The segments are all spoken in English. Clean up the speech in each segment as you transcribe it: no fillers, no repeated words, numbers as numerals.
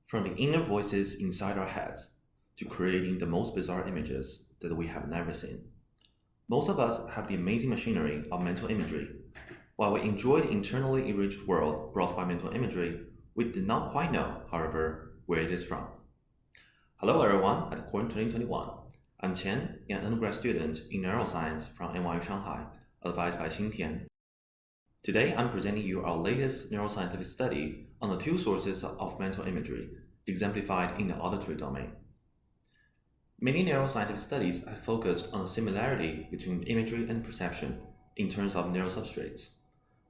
from the inner voices inside our heads to creating the most bizarre images that we have never seen. Most of us have the amazing machinery of mental imagery. While we enjoy the internally enriched world brought by mental imagery, we did not quite know, however, where it is from. Hello everyone at Qian 2021. I'm Qian, an undergrad student in neuroscience from NYU Shanghai, advised by Qian. Today I'm presenting you our latest neuroscientific study on the two sources of mental imagery, exemplified in the auditory domain. Many neuroscientific studies have focused on the similarity between imagery and perception in terms of neural substrates.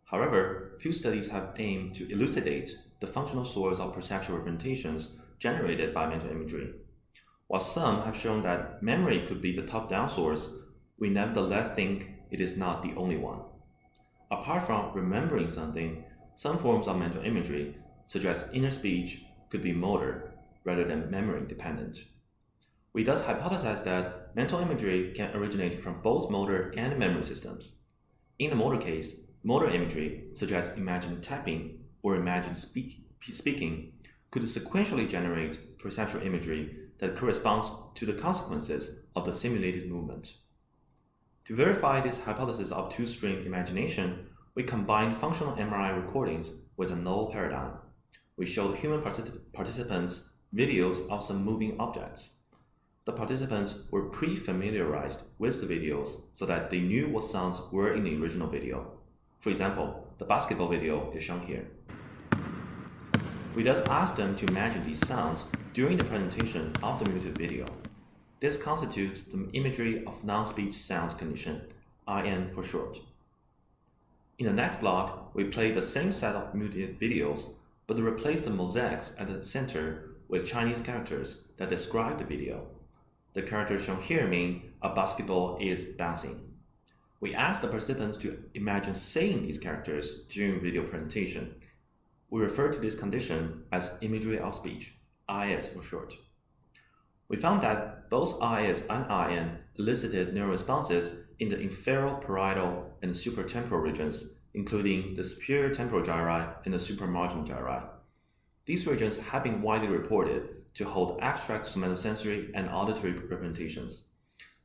However, few studies have aimed to elucidate the functional source of perceptual representations generated by mental imagery. While some have shown that memory could be the top-down source, we nevertheless think it is not the only one. Apart from remembering something, some forms of mental imagery, such as inner speech, could be motor rather than memory dependent. We thus hypothesize that mental imagery can originate from both motor and memory systems. In the motor case, motor imagery, such as imagined tapping or imagined speaking, could sequentially generate perceptual imagery that corresponds to the consequences of the simulated movement. To verify this hypothesis of two-stream imagination, we combined functional MRI recordings with a novel paradigm. We showed human participants videos of some moving objects. The participants were pre-familiarized with the videos so that they knew what sounds were in the original video. For example, the basketball video is shown here. We thus asked them to imagine these sounds during the presentation of the muted video. This constitutes the imagery of non-speech sounds condition, IN for short. In the next block, we played the same set of muted videos, but replaced the mosaics at the center with Chinese characters that describe the video. The characters shown here mean a basketball is bouncing. We asked the participants to imagine saying these characters during video presentation. We refer to this condition as imagery of speech, IS for short. We found that both IS and IN elicited neural responses in the inferoparietal, parietal, and supratemporal regions, including the superior temporal gyri and the supramarginal gyri. These regions have been widely reported to hold abstract somatosensory and auditory representations.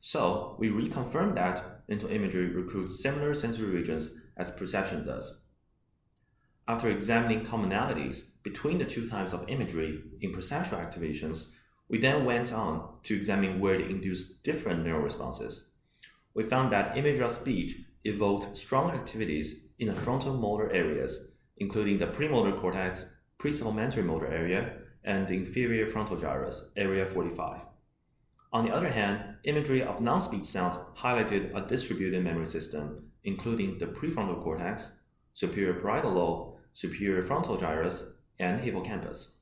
So we reconfirmed that mental imagery recruits similar sensory regions as perception does. After examining commonalities between the two types of imagery in perceptual activations, we then went on to examine where they induced different neural responses. We found that imagery of speech evoked strong activities in the frontal motor areas, including the premotor cortex, pre-supplementary motor area, and the inferior frontal gyrus, area 45. On the other hand, imagery of non-speech sounds highlighted a distributed memory system, including the prefrontal cortex, superior parietal lobe, superior frontal gyrus, and hippocampus.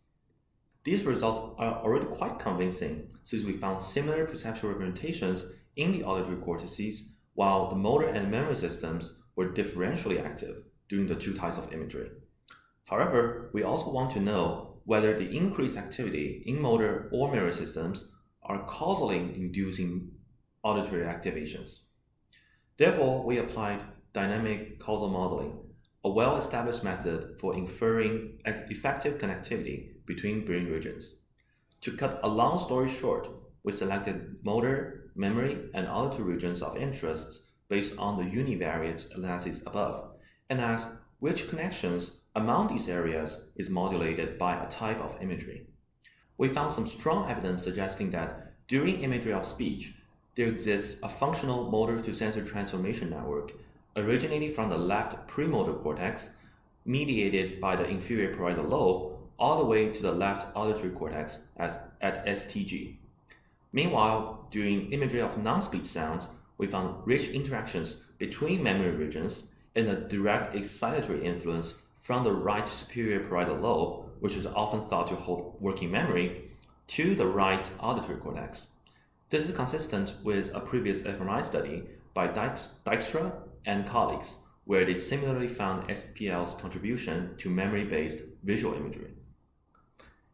These results are already quite convincing since we found similar perceptual representations in the auditory cortices, while the motor and memory systems were differentially active during the two types of imagery. However, we also want to know whether the increased activity in motor or memory systems are causally inducing auditory activations. Therefore, we applied dynamic causal modeling, a well-established method for inferring effective connectivity between brain regions. To cut a long story short, we selected motor, memory, and auditory regions of interest based on the univariate analyses above, and asked which connections among these areas is modulated by a type of imagery. We found some strong evidence suggesting that during imagery of speech, there exists a functional motor-to-sensor transformation network originating from the left premotor cortex, mediated by the inferior parietal lobe, all the way to the left auditory cortex at STG. Meanwhile, during imagery of non-speech sounds, we found rich interactions between memory regions and a direct excitatory influence from the right superior parietal lobe, which is often thought to hold working memory, to the right auditory cortex. This is consistent with a previous fMRI study by Dijkstra and colleagues, where they similarly found SPL's contribution to memory-based visual imagery.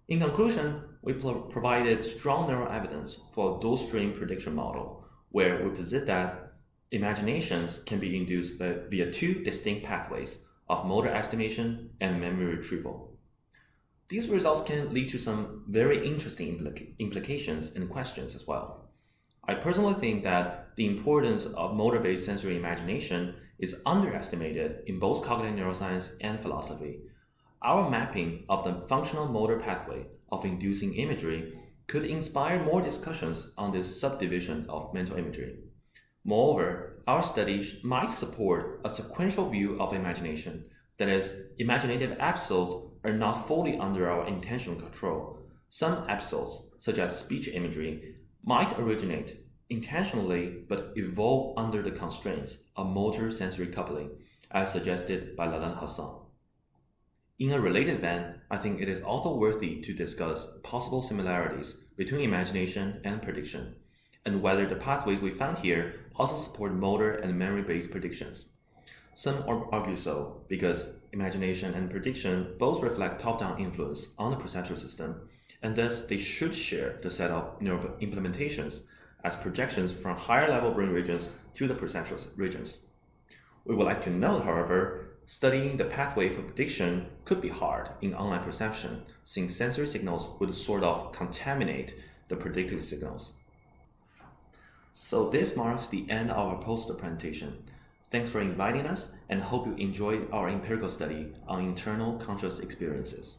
In conclusion, we provided strong neural evidence for a dual-stream prediction model, where we posit that imaginations can be induced via two distinct pathways of motor estimation and memory retrieval. These results can lead to some very interesting implications and questions as well. I personally think that the importance of motor based sensory imagination is underestimated in both cognitive neuroscience and philosophy. Our mapping of the functional motor pathway of inducing imagery could inspire more discussions on this subdivision of mental imagery. Moreover, our study might support a sequential view of imagination, that is, imaginative episodes are not fully under our intentional control. Some episodes, such as speech imagery, might originate intentionally but evolve under the constraints of motor sensory coupling, as suggested by Lalan Hassan. In a related vein, I think it is also worthy to discuss possible similarities between imagination and prediction, and whether the pathways we found here also support motor and memory based predictions. Some argue so, because imagination and prediction both reflect top down influence on the perceptual system, and thus they should share the set of neural implementations as projections from higher level brain regions to the perceptual regions. We would like to note, however, studying the pathway for prediction could be hard in online perception, since sensory signals would sort of contaminate the predictive signals. So this marks the end of our poster presentation. Thanks for inviting us, and hope you enjoyed our empirical study on internal conscious experiences.